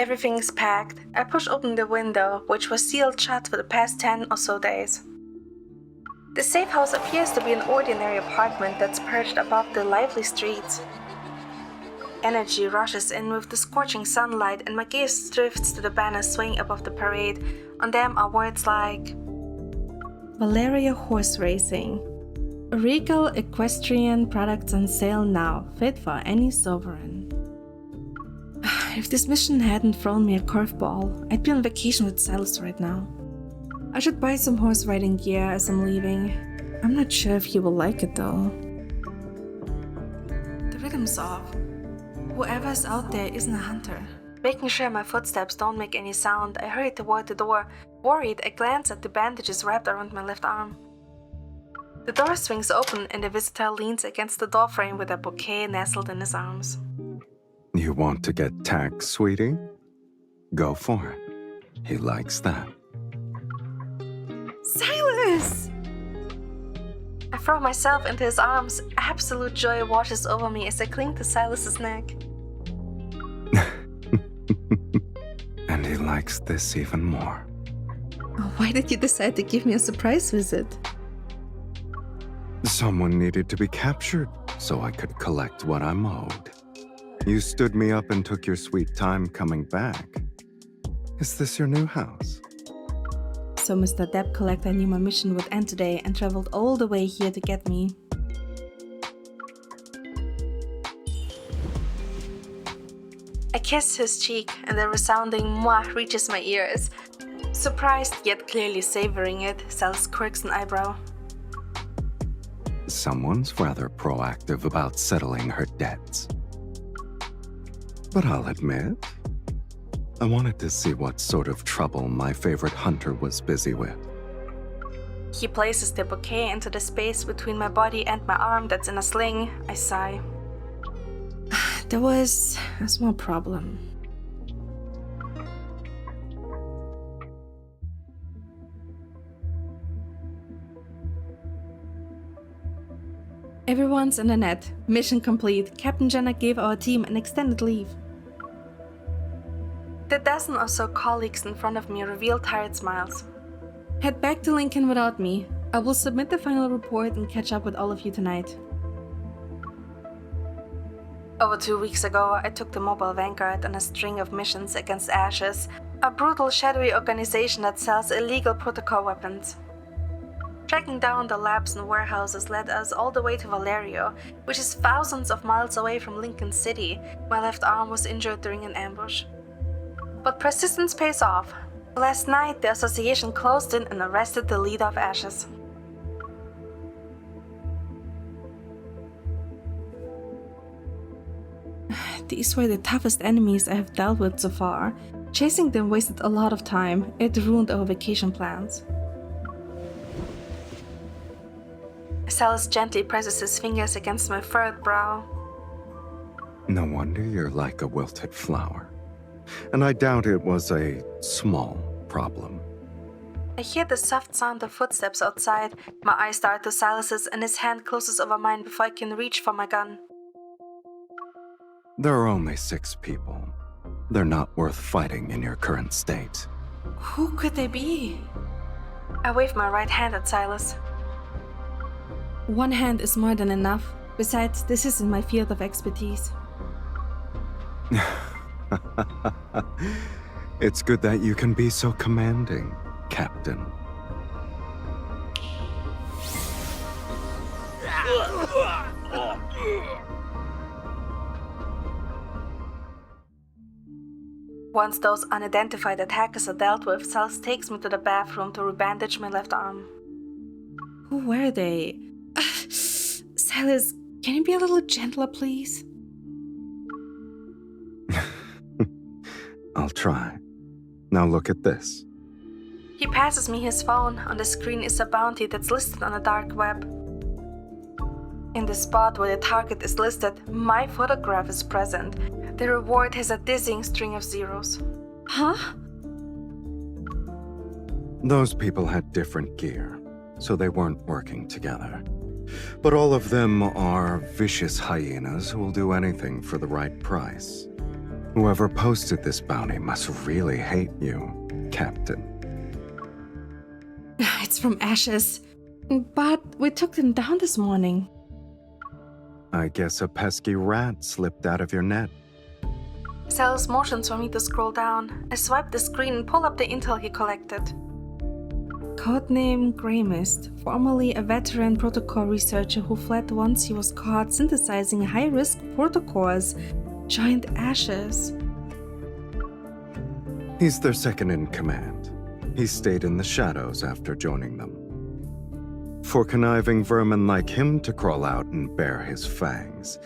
Everything's packed. I push open the window, which was sealed shut for the past 10 or so days. The safe house appears to be an ordinary apartment that's perched above the lively streets. Energy rushes in with the scorching sunlight, and my gaze drifts to the banners swaying above the parade. On them are words like Valeria Horse Racing. Regal equestrian products on sale now, fit for any sovereign. If this mission hadn't thrown me a curveball, I'd be on vacation with Sylus right now. I should buy some horse riding gear as I'm leaving. I'm not sure if he will like it though. The rhythm's off. Whoever's out there isn't a hunter. Making sure my footsteps don't make any sound, I hurry toward the door. Worried, I glance at the bandages wrapped around my left arm. The door swings open and the visitor leans against the doorframe with a bouquet nestled in his arms. You want to get tagged, sweetie? Go for it. He likes that. Sylus! I throw myself into his arms. Absolute joy washes over me as I cling to Sylus's neck. And he likes this even more. Why did you decide to give me a surprise visit? Someone needed to be captured so I could collect what I'm owed. You stood me up and took your sweet time coming back. Is this your new house? So Mr. Debt Collector knew my mission would end today and traveled all the way here to get me. I kiss his cheek and the resounding mwah reaches my ears. Surprised yet clearly savoring it, Sylus quirks an eyebrow. Someone's rather proactive about settling her debts. But I'll admit, I wanted to see what sort of trouble my favorite hunter was busy with. He places the bouquet into the space between my body and my arm that's in a sling. I sigh. There was a small problem. Everyone's in the net. Mission complete. Captain Jenna gave our team an extended leave. The dozen or so colleagues in front of me reveal tired smiles. Head back to Lincoln without me. I will submit the final report and catch up with all of you tonight. Over 2 weeks ago, I took the Mobile Vanguard on a string of missions against Ashes, a brutal shadowy organization that sells illegal protocol weapons. Tracking down the labs and warehouses led us all the way to Valerio, which is thousands of miles away from Lincoln City. My left arm was injured during an ambush. But persistence pays off. Last night, the association closed in and arrested the leader of Ashes. These were the toughest enemies I have dealt with so far. Chasing them wasted a lot of time. It ruined our vacation plans. Sylus gently presses his fingers against my furrowed brow. No wonder you're like a wilted flower. And I doubt it was a small problem. I hear the soft sound of footsteps outside. My eyes dart to Sylus's and his hand closes over mine before I can reach for my gun. There are only 6 people. They're not worth fighting in your current state. Who could they be? I wave my right hand at Sylus. One hand is more than enough. Besides, this isn't my field of expertise. It's good that you can be so commanding, Captain. Once those unidentified attackers are dealt with, Sylus takes me to the bathroom to rebandage my left arm. Who were they? Sylus, can you be a little gentler, please? I'll try. Now look at this. He passes me his phone. On the screen is a bounty that's listed on the dark web. In the spot where the target is listed, my photograph is present. The reward has a dizzying string of zeros. Huh? Those people had different gear, so they weren't working together. But all of them are vicious hyenas who will do anything for the right price. Whoever posted this bounty must really hate you, Captain. It's from Ashes. But we took them down this morning. I guess a pesky rat slipped out of your net. Sylus motions for me to scroll down. I swipe the screen and pull up the intel he collected. Codename Grey Mist, formerly a veteran protocol researcher who fled once he was caught synthesizing high-risk protocols, joined Ashes. He's their second in command. He stayed in the shadows after joining them. For conniving vermin like him to crawl out and bare his fangs,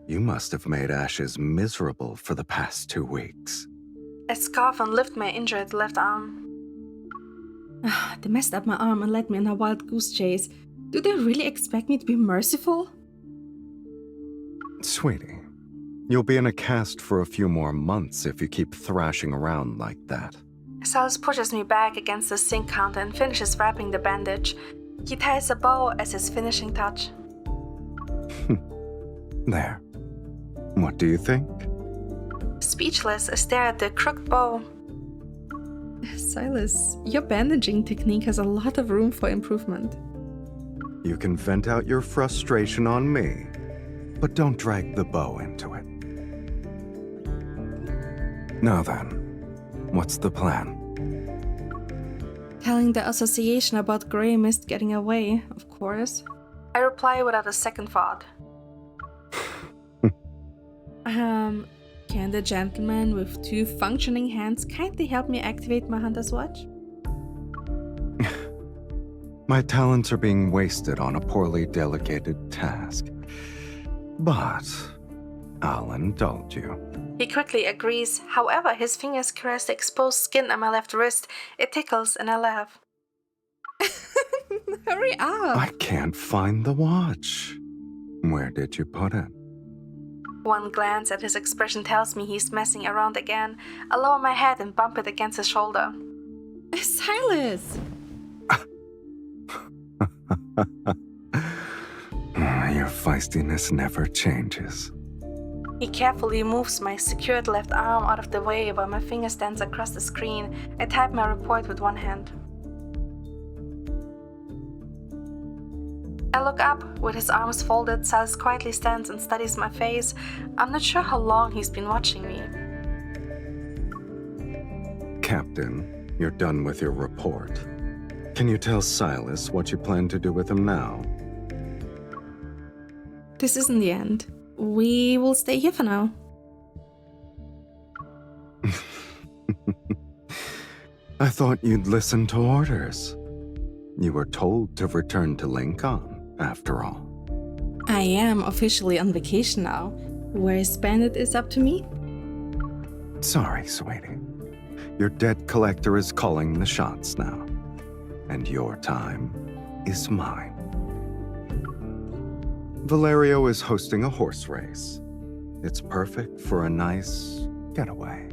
you must have made Ashes miserable for the past 2 weeks. I scoff and lift my injured left arm. They messed up my arm and led me on a wild goose chase. Do they really expect me to be merciful? Sweetie, you'll be in a cast for a few more months if you keep thrashing around like that. Sylus pushes me back against the sink counter and finishes wrapping the bandage. He ties a bow as his finishing touch. There. What do you think? Speechless, I stare at the crooked bow. Sylus, your bandaging technique has a lot of room for improvement. You can vent out your frustration on me, but don't drag the bow into it. Now then, what's the plan? Telling the association about Grey Mist getting away, of course. I reply without a second thought. Can the gentleman with 2 functioning hands kindly help me activate my Hunter's Watch? My talents are being wasted on a poorly delegated task. But I'll indulge you. He quickly agrees. However, his fingers caress the exposed skin on my left wrist. It tickles and I laugh. Hurry up! I can't find the watch. Where did you put it? One glance at his expression tells me he's messing around again. I lower my head and bump it against his shoulder. Sylus! Your feistiness never changes. He carefully moves my secured left arm out of the way while my finger stands across the screen. I type my report with one hand. I look up. With his arms folded, Sylus quietly stands and studies my face. I'm not sure how long he's been watching me. Captain, you're done with your report. Can you tell Sylus what you plan to do with him now? This isn't the end. We will stay here for now. I thought you'd listen to orders. You were told to return to Lincoln, after all. I am officially on vacation now. Where Bandit is up to me? Sorry, sweetie. Your debt collector is calling the shots now. And your time is mine. Valerio is hosting a horse race. It's perfect for a nice getaway.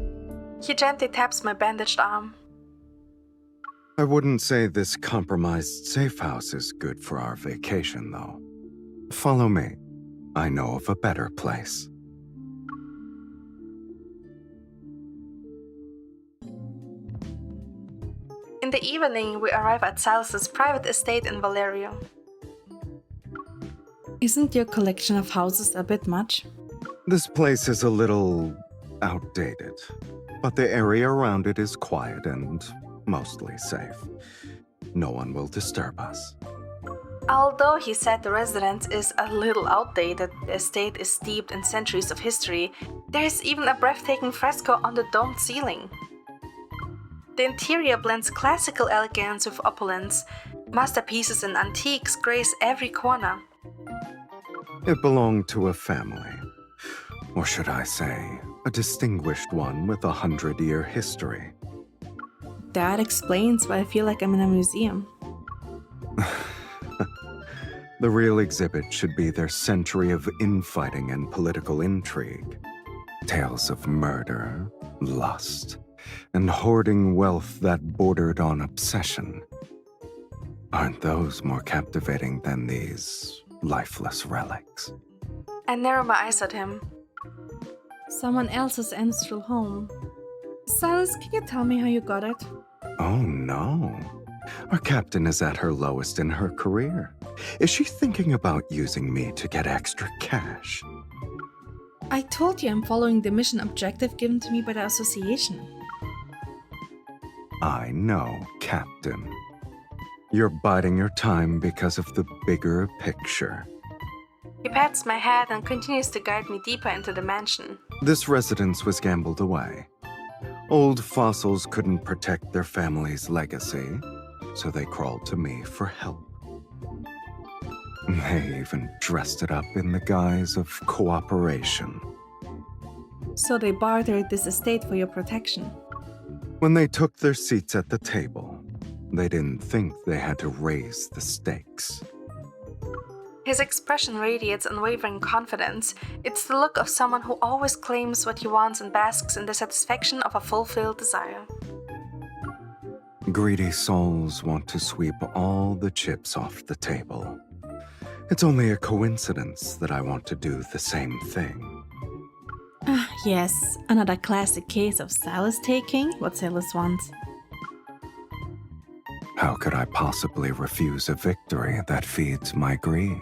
He gently taps my bandaged arm. I wouldn't say this compromised safe house is good for our vacation, though. Follow me. I know of a better place. In the evening, we arrive at Sylus' private estate in Valerio. Isn't your collection of houses a bit much? This place is a little outdated, but the area around it is quiet and mostly safe. No one will disturb us. Although he said the residence is a little outdated, the estate is steeped in centuries of history. There is even a breathtaking fresco on the domed ceiling. The interior blends classical elegance with opulence. Masterpieces and antiques grace every corner. It belonged to a family. Or should I say, a distinguished one with a 100-year history. That explains why I feel like I'm in a museum. The real exhibit should be their century of infighting and political intrigue. Tales of murder, lust, and hoarding wealth that bordered on obsession. Aren't those more captivating than these lifeless relics? I narrow my eyes at him. Someone else's ancestral home. Sylus, can you tell me how you got it? Oh no. Our captain is at her lowest in her career. Is she thinking about using me to get extra cash? I told you I'm following the mission objective given to me by the association. I know, Captain. You're biding your time because of the bigger picture. He pats my head and continues to guide me deeper into the mansion. This residence was gambled away. Old fossils couldn't protect their family's legacy, so they crawled to me for help. They even dressed it up in the guise of cooperation. So they bartered this estate for your protection. When they took their seats at the table, they didn't think they had to raise the stakes. His expression radiates unwavering confidence. It's the look of someone who always claims what he wants and basks in the satisfaction of a fulfilled desire. Greedy souls want to sweep all the chips off the table. It's only a coincidence that I want to do the same thing. Yes, another classic case of Sylus taking what Sylus wants. How could I possibly refuse a victory that feeds my greed?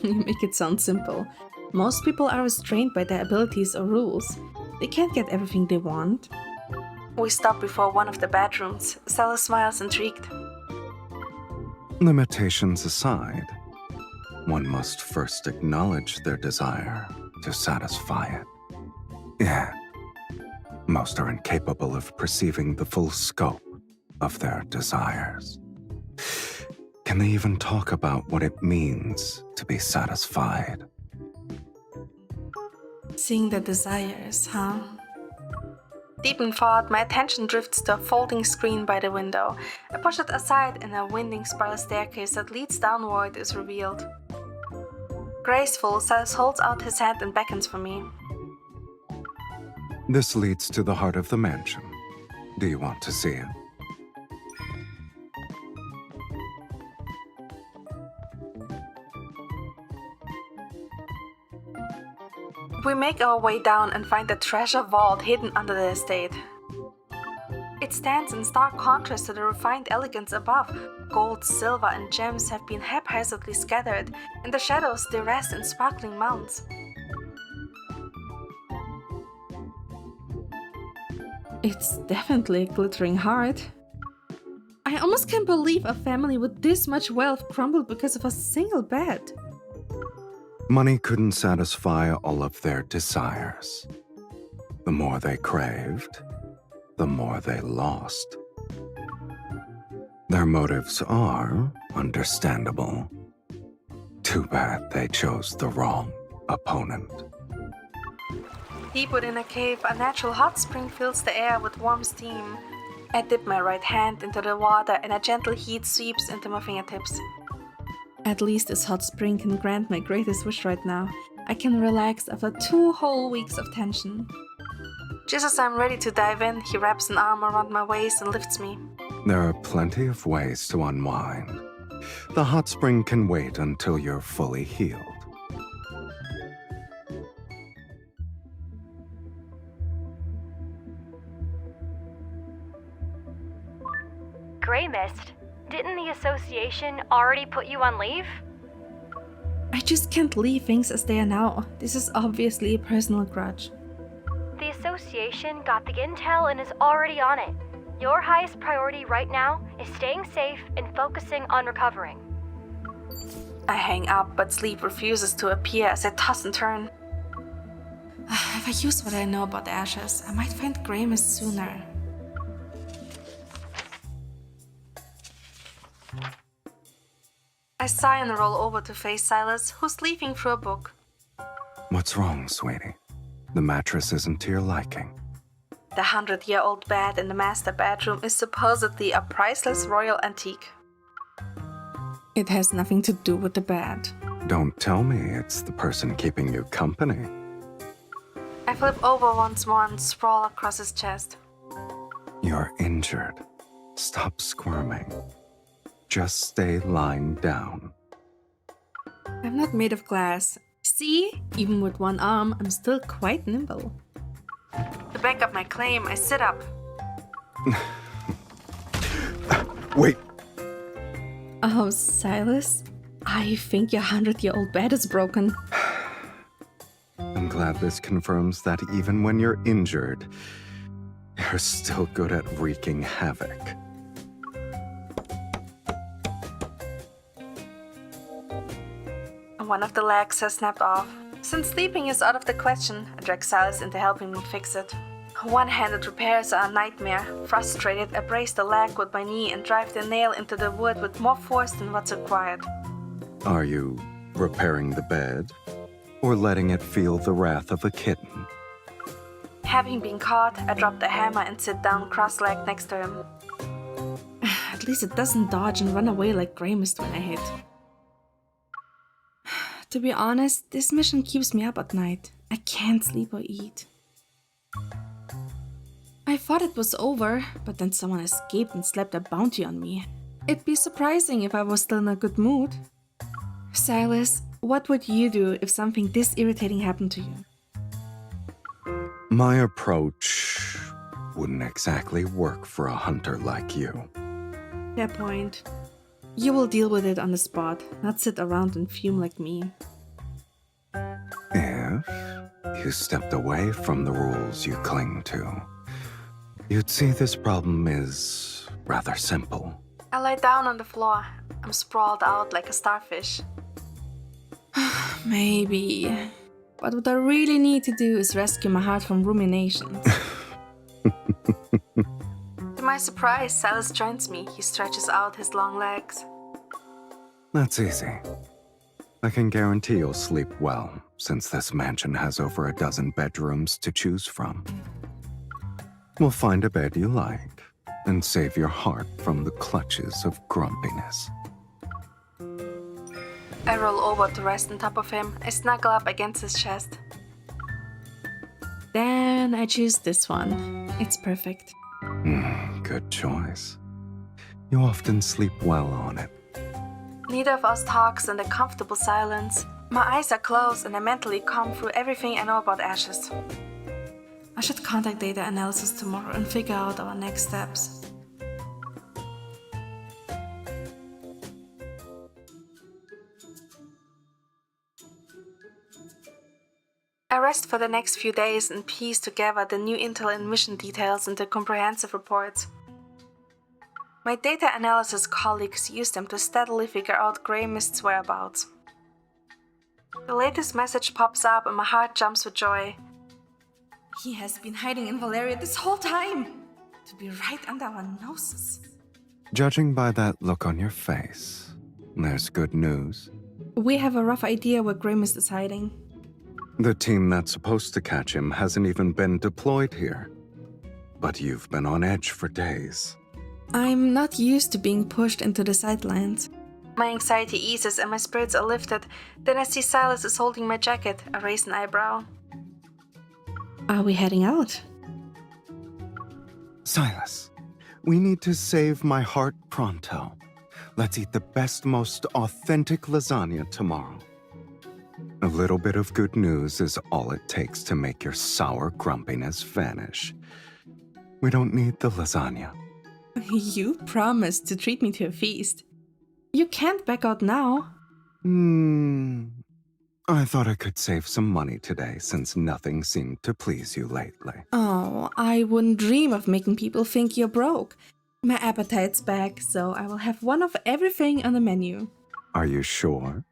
You make it sound simple. Most people are restrained by their abilities or rules. They can't get everything they want. We stop before one of the bedrooms. Sylus smiles intrigued. Limitations aside, one must first acknowledge their desire to satisfy it. Yeah, most are incapable of perceiving the full scope of their desires. Can they even talk about what it means to be satisfied? Seeing the desires, huh? Deep in thought, my attention drifts to a folding screen by the window. I push it aside and a winding spiral staircase that leads downward is revealed. Graceful, Sylus holds out his hand and beckons for me. This leads to the heart of the mansion. Do you want to see it? We make our way down and find a treasure vault hidden under the estate. It stands in stark contrast to the refined elegance above. Gold, silver, and gems have been haphazardly scattered. In the shadows, they rest in sparkling mounds. It's definitely a glittering heart. I almost can't believe a family with this much wealth crumbled because of a single bed. Money couldn't satisfy all of their desires. The more they craved, the more they lost. Their motives are understandable. Too bad they chose the wrong opponent. Deep within a cave, a natural hot spring fills the air with warm steam. I dip my right hand into the water and a gentle heat sweeps into my fingertips. At least this hot spring can grant my greatest wish right now. I can relax after 2 whole weeks of tension. Just as I'm ready to dive in, he wraps an arm around my waist and lifts me. There are plenty of ways to unwind. The hot spring can wait until you're fully healed. Grey Mist, didn't the association already put you on leave? I just can't leave things as they are now. This is obviously a personal grudge. The association got the intel and is already on it. Your highest priority right now is staying safe and focusing on recovering. I hang up, but sleep refuses to appear as I toss and turn. If I use what I know about ashes, I might find Grey Mist sooner. I sigh and roll over to face Sylus, who's leafing through a book. What's wrong, sweetie? The mattress isn't to your liking. The 100-year-old bed in the master bedroom is supposedly a priceless royal antique. It has nothing to do with the bed. Don't tell me it's the person keeping you company. I flip over once more and sprawl across his chest. You're injured. Stop squirming. Just stay lying down. I'm not made of glass. See? Even with one arm, I'm still quite nimble. To back up my claim, I sit up. Wait, Oh, Sylus? I think your 100-year-old bed is broken. I'm glad this confirms that even when you're injured, you're still good at wreaking havoc. One of the legs has snapped off. Since sleeping is out of the question, I drag Sylus into helping me fix it. One-handed repairs are a nightmare. Frustrated, I brace the leg with my knee and drive the nail into the wood with more force than what's required. Are you repairing the bed, or letting it feel the wrath of a kitten? Having been caught, I drop the hammer and sit down cross-legged next to him. At least it doesn't dodge and run away like Grey Mist when I hit. To be honest, this mission keeps me up at night. I can't sleep or eat. I thought it was over, but then someone escaped and slapped a bounty on me. It'd be surprising if I was still in a good mood. Sylus, what would you do if something this irritating happened to you? My approach wouldn't exactly work for a hunter like you. Fair point. You will deal with it on the spot, not sit around and fume like me. If you stepped away from the rules you cling to, you'd see this problem is rather simple. I lie down on the floor. I'm sprawled out like a starfish. Maybe. But what I really need to do is rescue my heart from ruminations. To my surprise, Sylus joins me. He stretches out his long legs. That's easy. I can guarantee you'll sleep well, since this mansion has over a dozen bedrooms to choose from. We'll find a bed you like, and save your heart from the clutches of grumpiness. I roll over to rest on top of him. I snuggle up against his chest. Then I choose this one. It's perfect. Good choice. You often sleep well on it. Neither of us talks in the comfortable silence. My eyes are closed and I mentally comb through everything I know about Ashes. I should contact data analysis tomorrow and figure out our next steps. I rest for the next few days and piece together the new intel and mission details into comprehensive reports. My data analysis colleagues use them to steadily figure out Grey Mist's whereabouts. The latest message pops up and my heart jumps with joy. He has been hiding in Valeria this whole time! To be right under our noses. Judging by that look on your face, there's good news. We have a rough idea where Grey Mist is hiding. The team that's supposed to catch him hasn't even been deployed here. But you've been on edge for days. I'm not used to being pushed into the sidelines. My anxiety eases and my spirits are lifted. Then I see Sylus is holding my jacket. I raise an eyebrow. Are we heading out? Sylus, we need to save my heart pronto. Let's eat the best, most authentic lasagna tomorrow. A little bit of good news is all it takes to make your sour grumpiness vanish. We don't need the lasagna. You promised to treat me to a feast. You can't back out now. I thought I could save some money today since nothing seemed to please you lately. Oh, I wouldn't dream of making people think you're broke. My appetite's back, so I will have one of everything on the menu. Are you sure?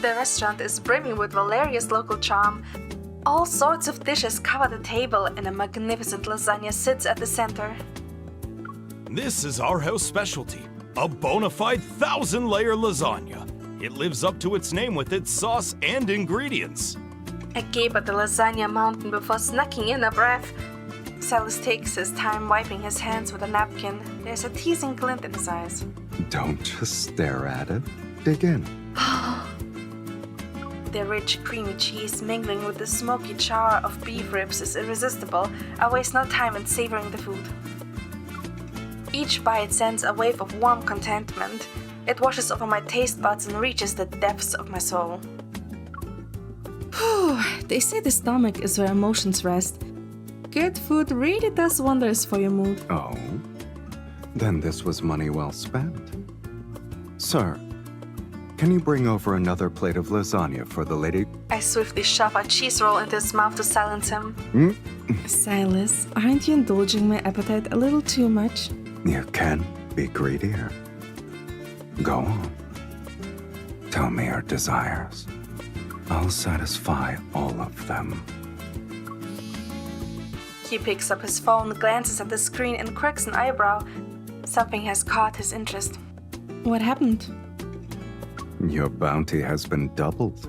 The restaurant is brimming with Valeria's local charm. All sorts of dishes cover the table and a magnificent lasagna sits at the center. This is our house specialty, a bona fide 1,000-layer lasagna. It lives up to its name with its sauce and ingredients. I gape at the lasagna mountain before snacking in a breath. Sylus takes his time wiping his hands with a napkin. There's a teasing glint in his eyes. Don't just stare at it. Dig in. The rich, creamy cheese mingling with the smoky char of beef ribs is irresistible. I waste no time in savoring the food. Each bite sends a wave of warm contentment. It washes over my taste buds and reaches the depths of my soul. They say the stomach is where emotions rest. Good food really does wonders for your mood. Oh, then this was money well spent. Sir, can you bring over another plate of lasagna for the lady? I swiftly shove a cheese roll into his mouth to silence him. Sylus, aren't you indulging my appetite a little too much? You can be greedier. Go on. Tell me your desires. I'll satisfy all of them. He picks up his phone, glances at the screen, and quirks an eyebrow. Something has caught his interest. What happened? Your bounty has been doubled.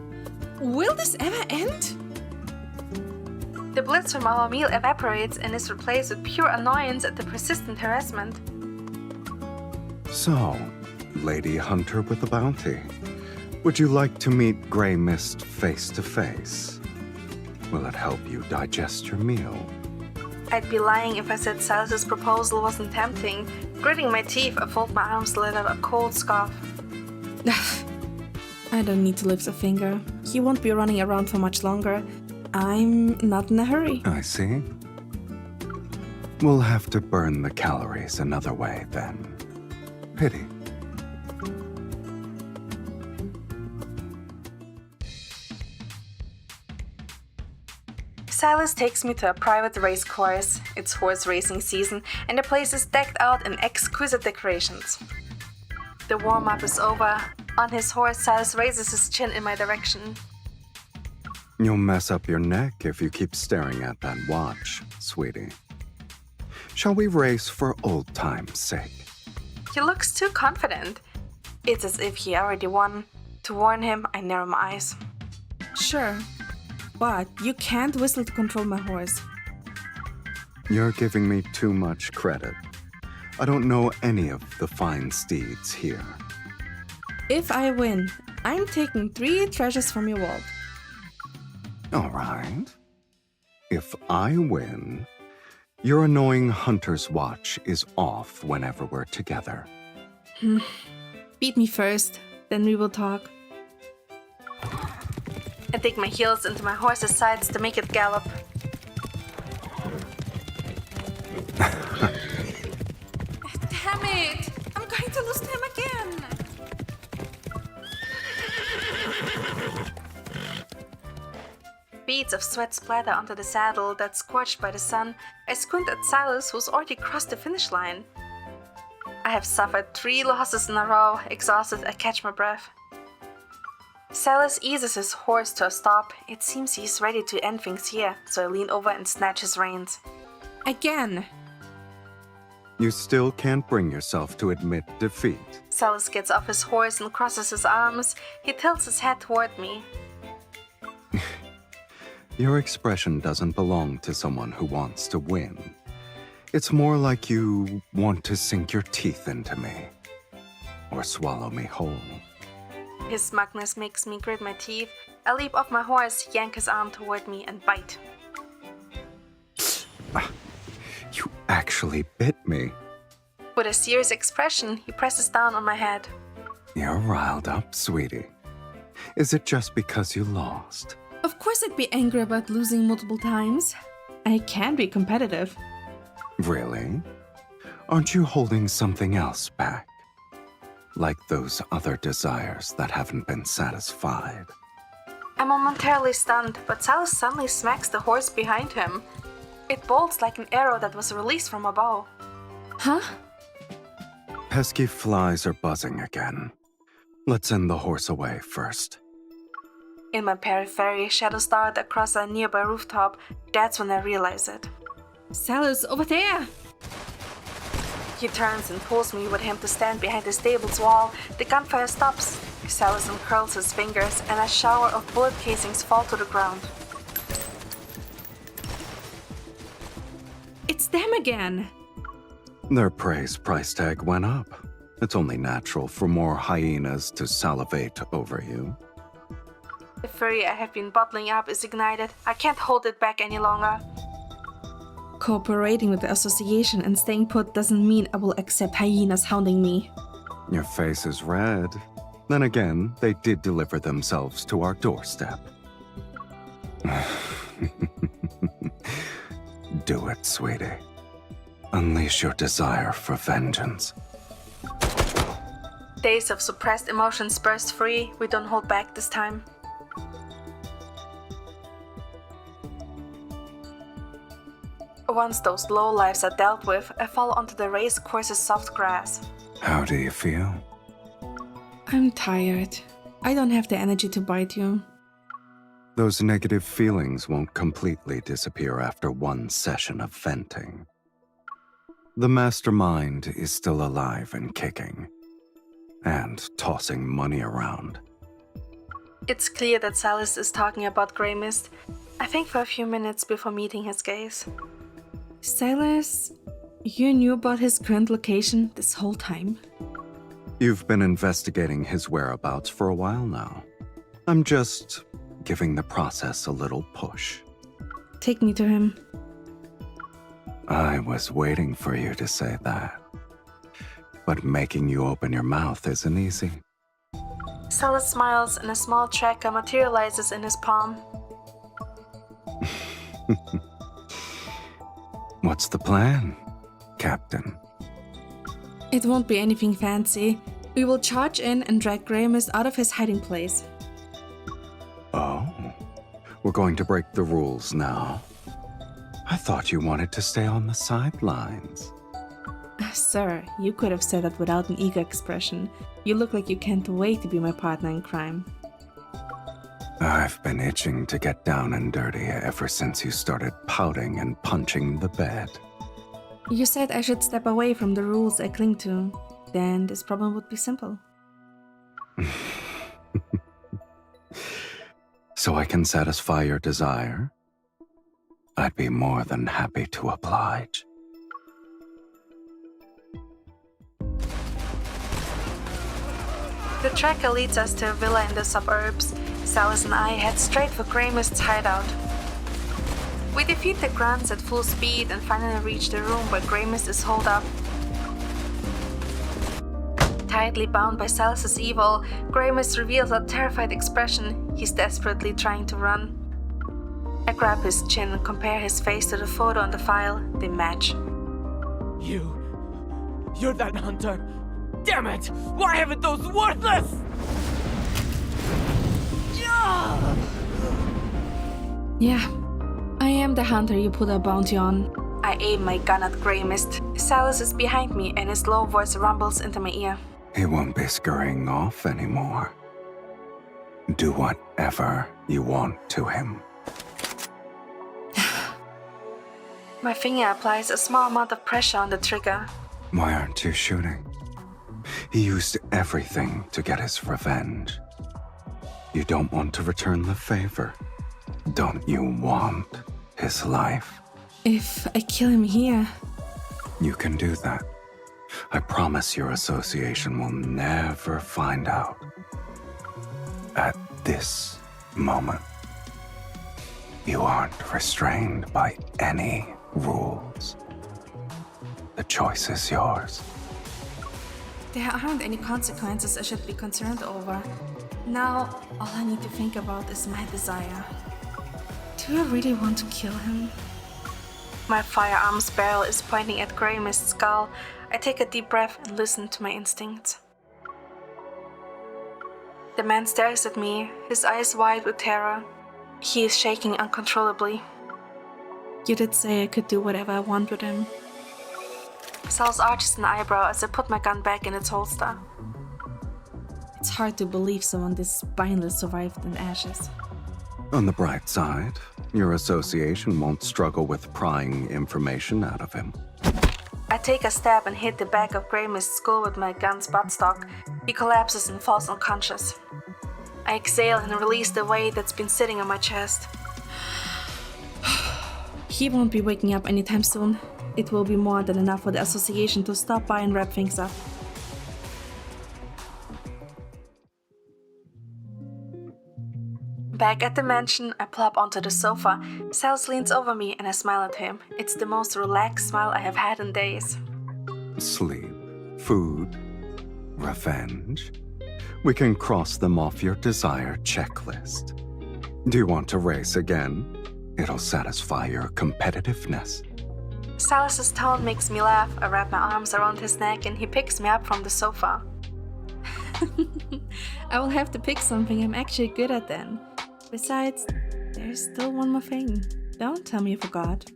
Will this ever end? The bliss from our meal evaporates and is replaced with pure annoyance at the persistent harassment. So, Lady Hunter with a bounty, would you like to meet Grey Mist face to face? Will it help you digest your meal? I'd be lying if I said Sylus's proposal wasn't tempting. Gritting my teeth, I fold my arms, let out a cold scoff. I don't need to lift a finger. He won't be running around for much longer. I'm not in a hurry. I see. We'll have to burn the calories another way then. Pity. Sylus takes me to a private race course. It's horse racing season, and the place is decked out in exquisite decorations. The warm-up is over. On his horse, Sylus raises his chin in my direction. You'll mess up your neck if you keep staring at that watch, sweetie. Shall we race for old time's sake? He looks too confident. It's as if he already won. To warn him, I narrow my eyes. Sure, but you can't whistle to control my horse. You're giving me too much credit. I don't know any of the fine steeds here. If I win, I'm taking 3 treasures from your vault. All right. If I win, your annoying hunter's watch is off whenever we're together. Beat me first, then we will talk. I dig my heels into my horse's sides to make it gallop. Damn it! I'm going to lose him again! Beads of sweat splatter onto the saddle that's scorched by the sun. I squint at Sylus, who's already crossed the finish line. I have suffered 3 losses in a row. Exhausted, I catch my breath. Sylus eases his horse to a stop. It seems he's ready to end things here, so I lean over and snatch his reins. Again! You still can't bring yourself to admit defeat. Sylus gets off his horse and crosses his arms. He tilts his head toward me. Your expression doesn't belong to someone who wants to win. It's more like you want to sink your teeth into me. Or swallow me whole. His smugness makes me grit my teeth. I leap off my horse, yank his arm toward me, and bite. You actually bit me. With a serious expression, he presses down on my head. You're riled up, sweetie. Is it just because you lost? Of course I'd be angry about losing multiple times. I can be competitive. Really? Aren't you holding something else back? Like those other desires that haven't been satisfied? I'm momentarily stunned, but Sylus suddenly smacks the horse behind him. It bolts like an arrow that was released from a bow. Huh? Pesky flies are buzzing again. Let's send the horse away first. In my periphery, shadows dart across a nearby rooftop. That's when I realize it. Sylus, over there! He turns and pulls me with him to stand behind the stable's wall. The gunfire stops. Sylus uncurls his fingers, and a shower of bullet casings fall to the ground. It's them again! Their prey's price tag went up. It's only natural for more hyenas to salivate over you. The fury I have been bottling up is ignited. I can't hold it back any longer. cooperating with the association and staying put doesn't mean I will accept hyenas hounding me. Your face is red. Then again, they did deliver themselves to our doorstep. Do it, sweetie. Unleash your desire for vengeance. Days of suppressed emotions burst free. We don't hold back this time. Once those lowlifes are dealt with, I fall onto the race course's soft grass. How do you feel? I'm tired. I don't have the energy to bite you. Those negative feelings won't completely disappear after one session of venting. The mastermind is still alive and kicking, and tossing money around. It's clear that Sylus is talking about Grey Mist, I think for a few minutes before meeting his gaze. Sylus, you knew about his current location this whole time? You've been investigating his whereabouts for a while now. I'm just giving the process a little push. Take me to him. I was waiting for you to say that. But making you open your mouth isn't easy. Sylus smiles and a small tracker materializes in his palm. What's the plan, Captain? It won't be anything fancy. We will charge in and drag Grey Mist out of his hiding place. Oh, we're going to break the rules now. I thought you wanted to stay on the sidelines. Sir, you could have said that without an eager expression. You look like you can't wait to be my partner in crime. I've been itching to get down and dirty ever since you started pouting and punching the bed. You said I should step away from the rules I cling to. Then this problem would be simple. So I can satisfy your desire? I'd be more than happy to oblige. The tracker leads us to a villa in the suburbs. Sylus and I head straight for Grey Mist's hideout. We defeat the grunts at full speed and finally reach the room where Grey Mist is holed up. Tightly bound by Sylus's evil, Grey Mist reveals a terrified expression. He's desperately trying to run. I grab his chin and compare his face to the photo on the file. They match. You're that hunter! Damn it! Why haven't those worthless? Yeah, I am the hunter you put a bounty on. I aim my gun at Grey Mist. Sylus is behind me and his low voice rumbles into my ear. He won't be scurrying off anymore. Do whatever you want to him. My finger applies a small amount of pressure on the trigger. Why aren't you shooting? He used everything to get his revenge. You don't want to return the favor. Don't you want his life? If I kill him here... You can do that. I promise your association will never find out. At this moment, you aren't restrained by any rules. The choice is yours. There aren't any consequences I should be concerned over. Now, all I need to think about is my desire. Do I really want to kill him? My firearm's barrel is pointing at Grey Mist's skull. I take a deep breath and listen to my instincts. The man stares at me, his eyes wide with terror. He is shaking uncontrollably. You did say I could do whatever I want with him. Sylus arches an eyebrow as I put my gun back in its holster. It's hard to believe someone this spineless survived in ashes. On the bright side, your association won't struggle with prying information out of him. I take a stab and hit the back of Grey Mist's skull with my gun's buttstock. He collapses and falls unconscious. I exhale and release the weight that's been sitting on my chest. He won't be waking up anytime soon. It will be more than enough for the association to stop by and wrap things up. Back at the mansion, I plop onto the sofa. Sylus leans over me and I smile at him. It's the most relaxed smile I have had in days. Sleep, food, revenge. We can cross them off your desire checklist. Do you want to race again? It'll satisfy your competitiveness. Sylus's tone makes me laugh. I wrap my arms around his neck and he picks me up from the sofa. I will have to pick something I'm actually good at then. Besides, there's still one more thing. Don't tell me you forgot.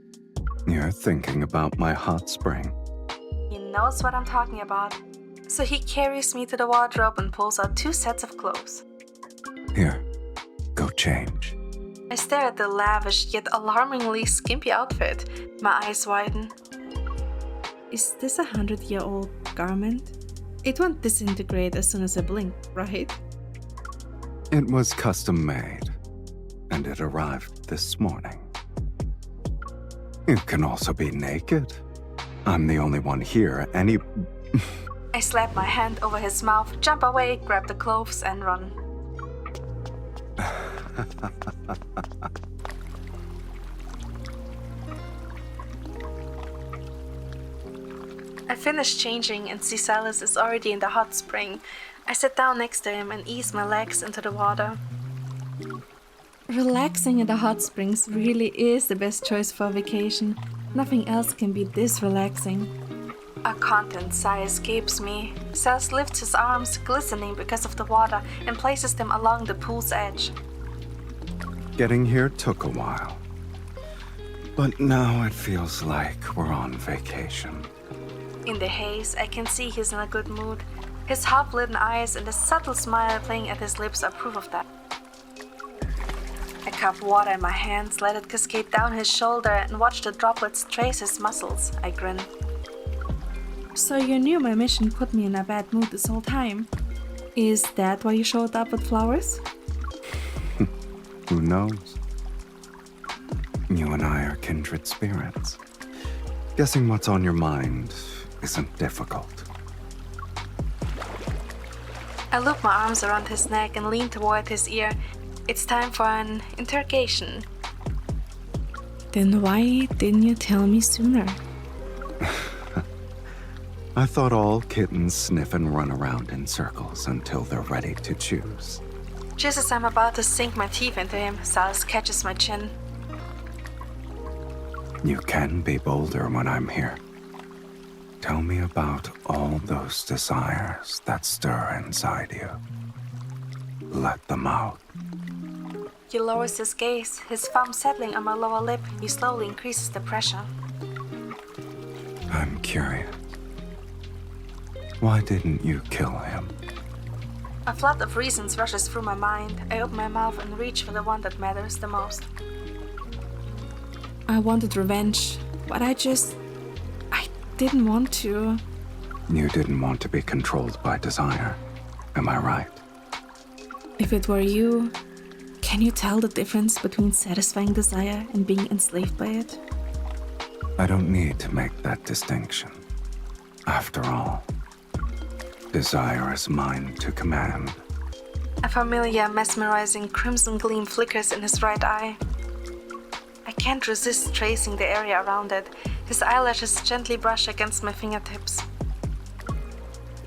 You're thinking about my hot spring. He knows what I'm talking about. So he carries me to the wardrobe and pulls out 2 sets of clothes. Here, go change. I stare at the lavish yet alarmingly skimpy outfit. My eyes widen. Is this a 100-year-old garment? It won't disintegrate as soon as I blink, right? It was custom made, and it arrived this morning. You can also be naked. I'm the only one here, I slap my hand over his mouth, jump away, grab the clothes, and run. I finish changing and see Sylus is already in the hot spring. I sit down next to him and ease my legs into the water. Relaxing in the hot springs really is the best choice for a vacation. Nothing else can be this relaxing. A content sigh escapes me. Sylus lifts his arms, glistening because of the water, and places them along the pool's edge. Getting here took a while. But now it feels like we're on vacation. In the haze, I can see he's in a good mood. His half-lit eyes and the subtle smile playing at his lips are proof of that. I cup water in my hands, let it cascade down his shoulder, and watch the droplets trace his muscles. I grin. So you knew my mission put me in a bad mood this whole time. Is that why you showed up with flowers? Who knows? You and I are kindred spirits. Guessing what's on your mind isn't difficult. I loop my arms around his neck and lean toward his ear. It's time for an interrogation. Then why didn't you tell me sooner? I thought all kittens sniff and run around in circles until they're ready to choose. Just as I'm about to sink my teeth into him, Sylus catches my chin. You can be bolder when I'm here. Tell me about all those desires that stir inside you. Let them out. He lowers his gaze, his thumb settling on my lower lip. He slowly increases the pressure. I'm curious. Why didn't you kill him? A flood of reasons rushes through my mind. I open my mouth and reach for the one that matters the most. I wanted revenge, but I didn't want to. You didn't want to be controlled by desire. Am I right? If it were you, can you tell the difference between satisfying desire and being enslaved by it? I don't need to make that distinction. After all, desire is mine to command. A familiar, mesmerizing crimson gleam flickers in his right eye. I can't resist tracing the area around it. His eyelashes gently brush against my fingertips.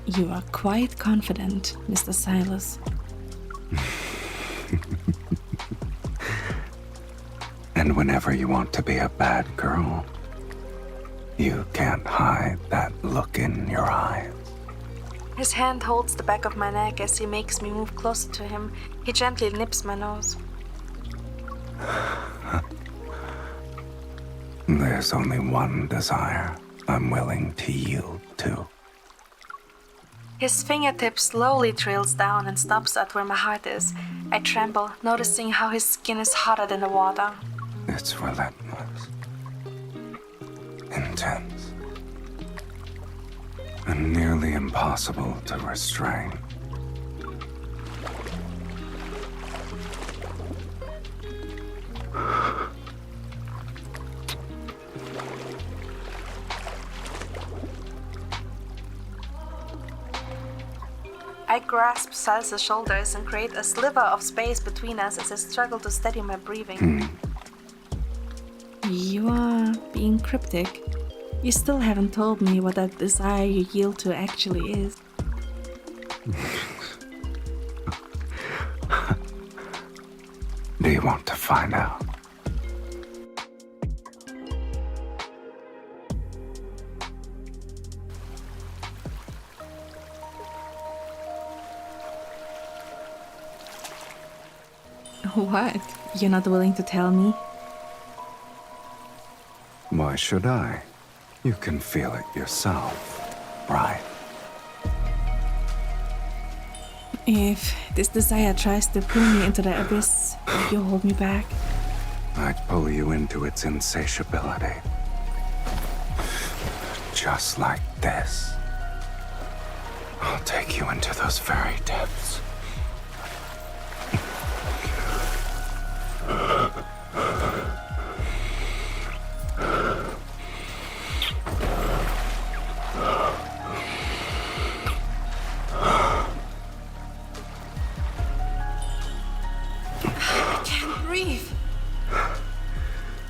You are quite confident, Mr. Sylus. And whenever you want to be a bad girl, you can't hide that look in your eyes. His hand holds the back of my neck as he makes me move closer to him. He gently nips my nose. There's only one desire I'm willing to yield to. His fingertip slowly trails down and stops at where my heart is. I tremble, noticing how his skin is hotter than the water. It's relentless, intense, and nearly impossible to restrain. I grasp Sylus' shoulders and create a sliver of space between us as I struggle to steady my breathing. You are being cryptic. You still haven't told me what that desire you yield to actually is. Do you want to find out? What? You're not willing to tell me? Why should I? You can feel it yourself, right? If this desire tries to pull me into the abyss, will you hold me back? I'd pull you into its insatiability. Just like this. I'll take you into those very depths.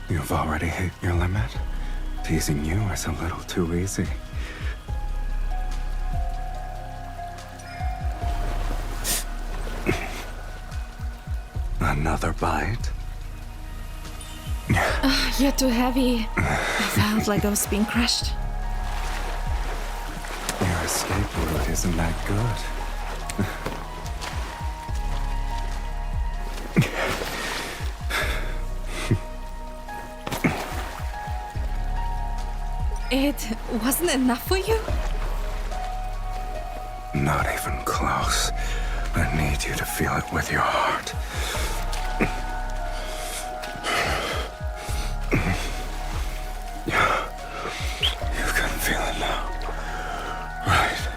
You've already hit your limit. Teasing you is a little too easy. Another bite? You're too heavy. I felt like I was being crushed. Your escape route isn't that good. It wasn't enough for you? Not even close. I need you to feel it with your heart. You can feel it now. Right.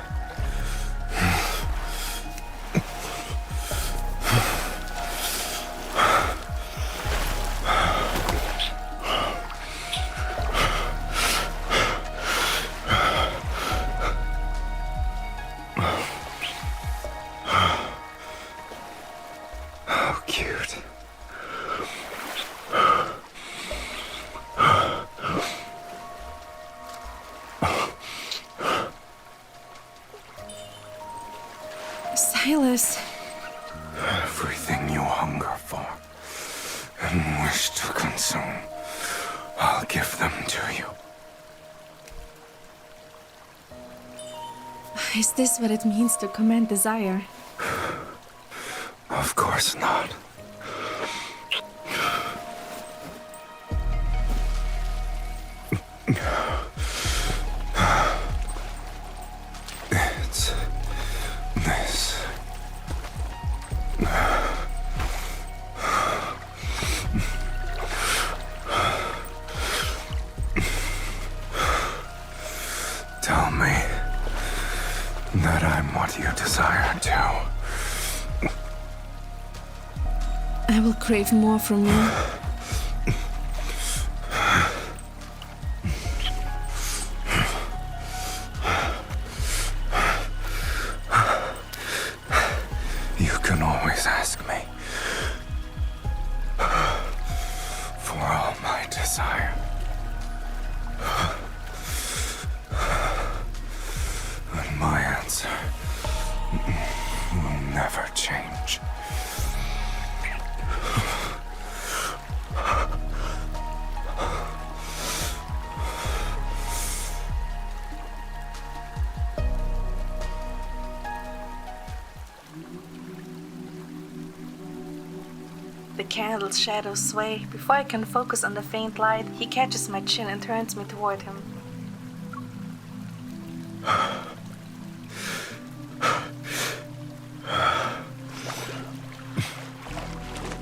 How cute. Sylus. Everything you hunger for and wish to consume, I'll give them to you. Is this what it means to command desire? Of course not. It's this. Tell me that I'm what you desire too. I will crave more from you. You can always ask me for all my desire. And my answer will never change. The candle's shadows sway. Before I can focus on the faint light, he catches my chin and turns me toward him.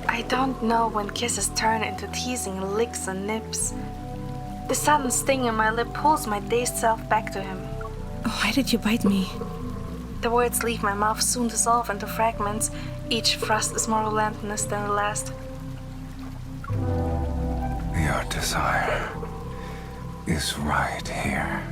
I don't know when kisses turn into teasing licks and nips. The sudden sting in my lip pulls my dazed self back to him. Why did you bite me? The words leave my mouth, soon dissolve into fragments. Each thrust is more relentless than the last. Your desire is right here.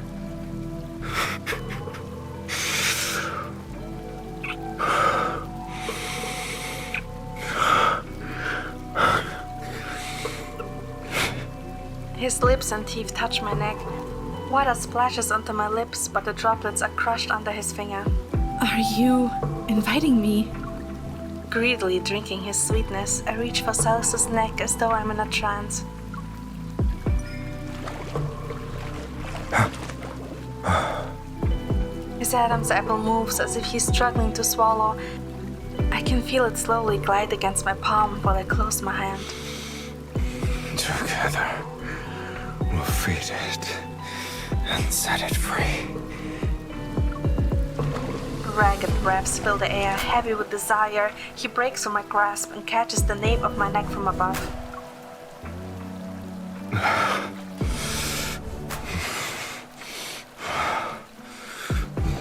His lips and teeth touch my neck. Water splashes onto my lips, but the droplets are crushed under his finger. Are you inviting me? Greedily drinking his sweetness, I reach for Sylus's neck as though I'm in a trance. His Adam's apple moves as if he's struggling to swallow. I can feel it slowly glide against my palm while I close my hand. Together, we'll feed it and set it free. Ragged breaths fill the air, heavy with desire. He breaks from my grasp and catches the nape of my neck from above.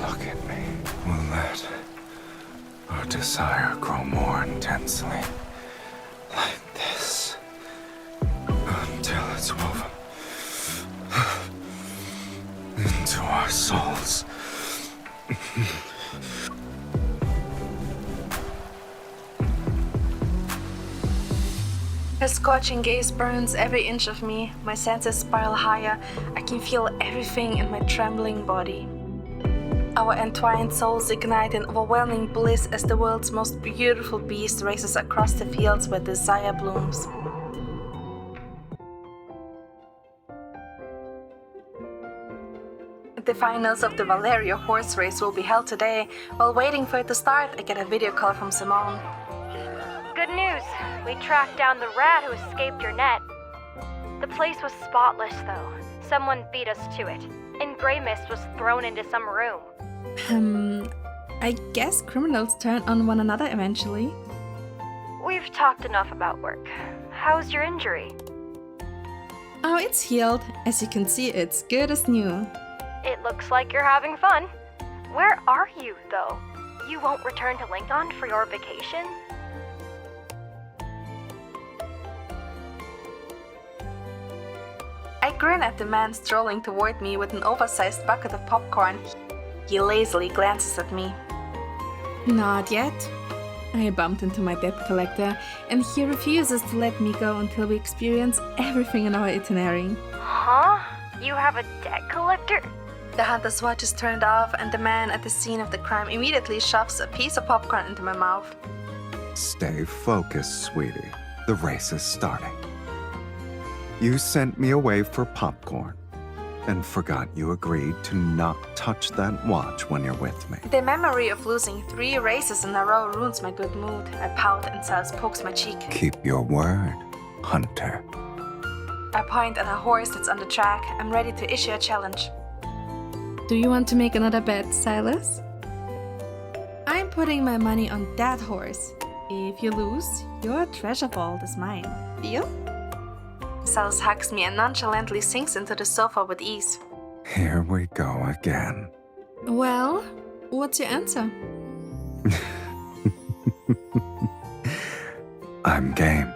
Look at me. We'll let our desire grow more intensely. Like this. Until it's woven into our souls. His scorching gaze burns every inch of me. My senses spiral higher. I can feel everything in my trembling body. Our entwined souls ignite in overwhelming bliss as the world's most beautiful beast races across the fields where desire blooms. The finals of the Valeria horse race will be held today. While waiting for it to start, I get a video call from Simone. Good news. We tracked down the rat who escaped your net. The place was spotless, though. Someone beat us to it, and Grey Mist was thrown into some room. I guess criminals turn on one another eventually. We've talked enough about work. How's your injury? Oh, it's healed. As you can see, it's good as new. It looks like you're having fun. Where are you, though? You won't return to Lincoln for your vacation? I grin at the man strolling toward me with an oversized bucket of popcorn. He lazily glances at me. Not yet. I bumped into my debt collector, and he refuses to let me go until we experience everything in our itinerary. Huh? You have a debt collector? The hunter's watch is turned off, and the man at the scene of the crime immediately shoves a piece of popcorn into my mouth. Stay focused, sweetie. The race is starting. You sent me away for popcorn and forgot you agreed to not touch that watch when you're with me. The memory of losing 3 races in a row ruins my good mood. I pout and Sylus pokes my cheek. Keep your word, Hunter. I point at a horse that's on the track. I'm ready to issue a challenge. Do you want to make another bet, Sylus? I'm putting my money on that horse. If you lose, your treasure vault is mine. Deal? Sylus hugs me and nonchalantly sinks into the sofa with ease. Here we go again. Well, what's your answer? I'm game.